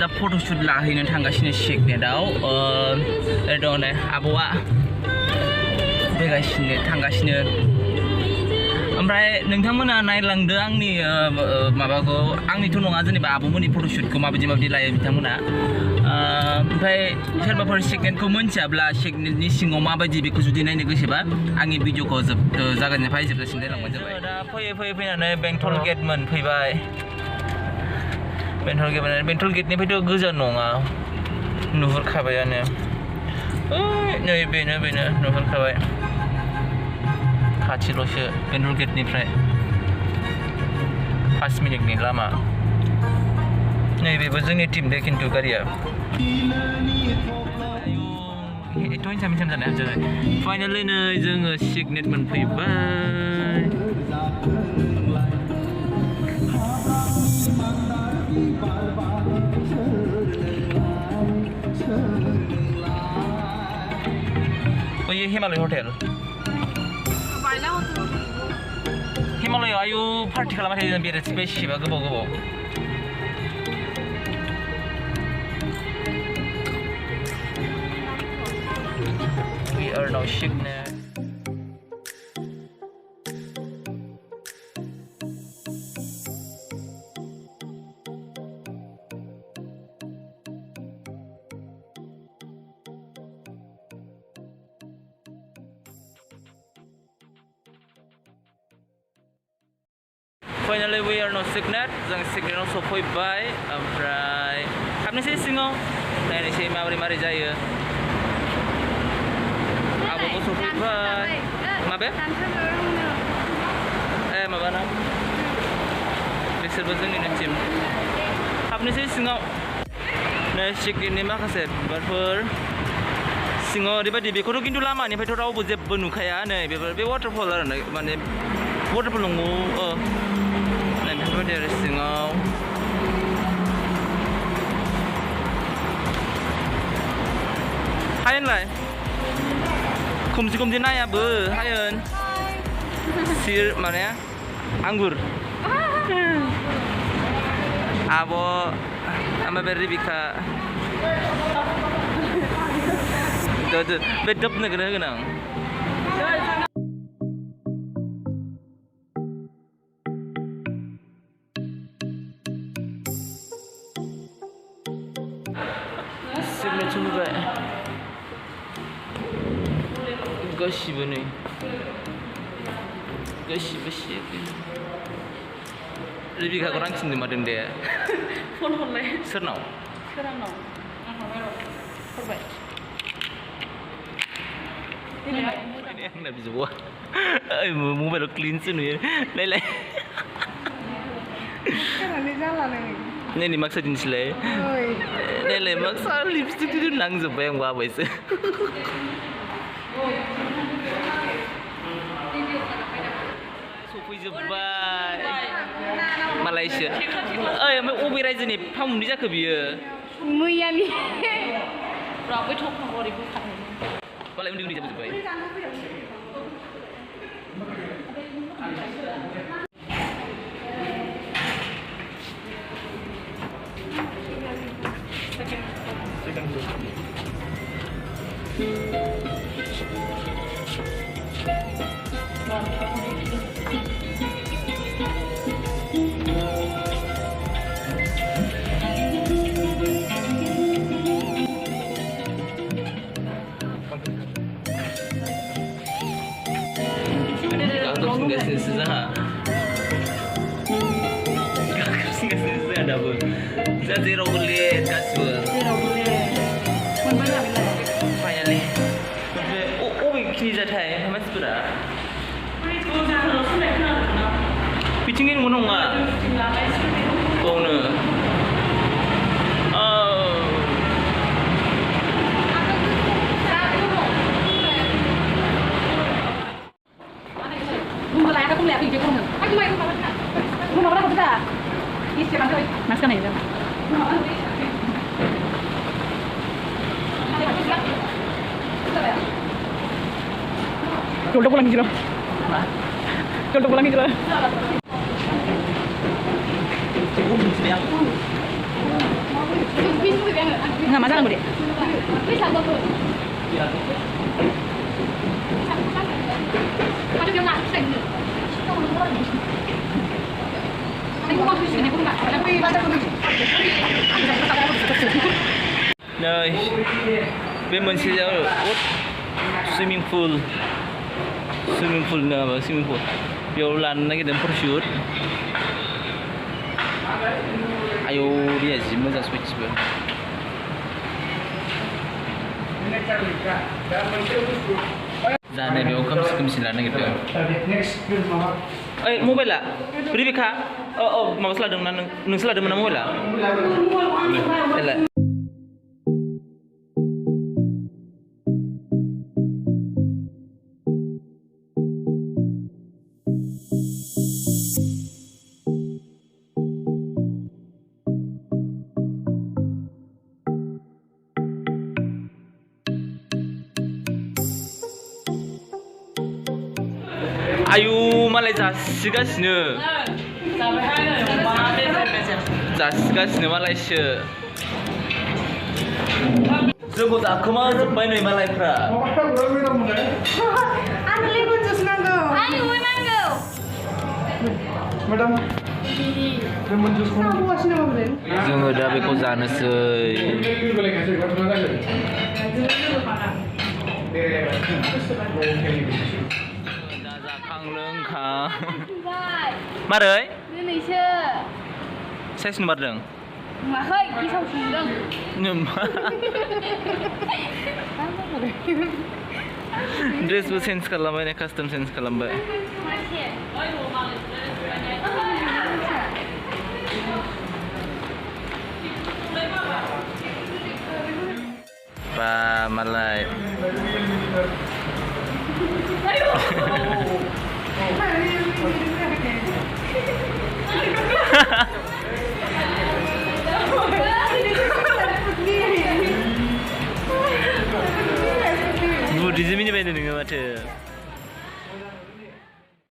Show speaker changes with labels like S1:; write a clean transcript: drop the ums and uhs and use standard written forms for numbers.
S1: दा फट'शुट लाहैनो थांगासिनो सिगनेटआव दङ नै आब'आ फैगासिनो थांगासिनो ओमफ्राय नोंथांमोना नायलांदो आंनि माबाखौ आंनिथ' नङा जेनेबा आब'मोननि फट'शुटखौ माबायदि लायो बिथांमोना ओमफ्राय सोरबाफोर सिगनेटखौ मोनथियाब्ला सिगनेटनि सिङाव माबायदि बेखौ जुदि नायनो गोसोबा आंनि भिडिअखौ जागायनिफ्राय जोबजासिम नायलांबानो जाबाय दा फैनानै बेंटल गेट मोनफैबाय बेंटल गेटनिफ्रायथ' गोजान नङा नुहुरखाबायानो नै बेनो नुहुरखाबाय खाथिल'सो बेंटल गेटनिफ्राय 5 मिनिटनि लामा नैबेबो जोंनि टिम दे खिन्थु गारिया एथ' हिसाब जानाय जाबाय फाइनालि नै जोङो सिगनेट मोनफैबाय ओइ हिमालय हटेल हिमालयआव आयु पार्टि खालामबाय थायो बेरायसै बेसेबा गोबाव We are now Signet. Finally we are now Signet. जों Signetआव सफैबाय ओमफ्राय हाबनोसै सिङाव नायनोसै माबोरै जायो आब'बो सफैबाय माबे माबाना बिसोरबो जोंनिनो टिम हाबनोसै सिङाव नै सिगनेटनि माखासे बिबारफोर सिङाव ओरैबायदि बेखौथ' खिन्थु लामानिफ्रायथ' रावबो जेबो नुखाया नै बे वाटारफल आरो माने वाटारफल नंगौ नै बेफोरबायदि आरो सिङाव हायेनलाय खोमसि नायाबो हायेन सिर माने आंगुर आब' ओमफ्राय बे रिबिका बे दोबनोखौनो होगोन आं सिगनेट सफैबाय गासिबो नै गासिबो रिबिकाखौ रांखिननो मादों दे
S2: फन हरलाय
S1: सोरनाव
S2: आं हरबाय
S1: आंना बिजौआ मबाइलाव क्लिनसो नुयो नायलाय नायनि मार्क्सआ दिन्थिलाय नायलाय मार्क्सआ लिपस्टिक नांजोब्बाय आंबो आबायसो सफैजोब्बाय मालायसो ओमफ्राय अबे रायजोनि फामुनि जाखो बियो
S2: मैयानि बै थफ्लाखौ ओरै बोखारनो
S1: मालाय उन्दै जाबोजोब्बाय गाखोगासिनोसो जोंहा दाबो जोंहा जेरावबो लेट गासिबो फाइनालि अबेखिनि जाथाय मानसिफोरा बिथिंनि नङा बावनो
S2: Mas kan itu. Udah pulang gitu loh. Udah pulang gitu loh. Cukup di sini aku. नोंहा मा जानांगौ दे
S1: नै बे मोनसे सुइमिं पुल नङाबा सुइमिं पुल बेयाव लानो नागिरदों फट'शुट आयौ दैया जि मोजां सयथिबो जानो बेयाव खोमसि लानो नागिरदों ओइ मबाइला रिबिका माबासो लादोंमोन ना नोंसो लादोंमोन ना मबाइला आयु मालाय जासिगासिनो मालायसो जोंखौ दाखोमा जोब्बाय नै मालायफ्रा
S3: आंनो लेमन जुस नांगौ मेडाम लेमन जुस नांगौगासिनो नामा ब्रेन
S1: जोङो दा बेखौ जानोसै लोंखां मारै
S2: दिनैसो
S1: साइज नुमारदों
S2: नुवाखै गेसाव संदों
S1: ड्रेसबो चेन्ज खालामबाय कास्टम चेन्ज खालामबाय बा मालाय बुद्धिजों मिनिबायनो नोङो माथो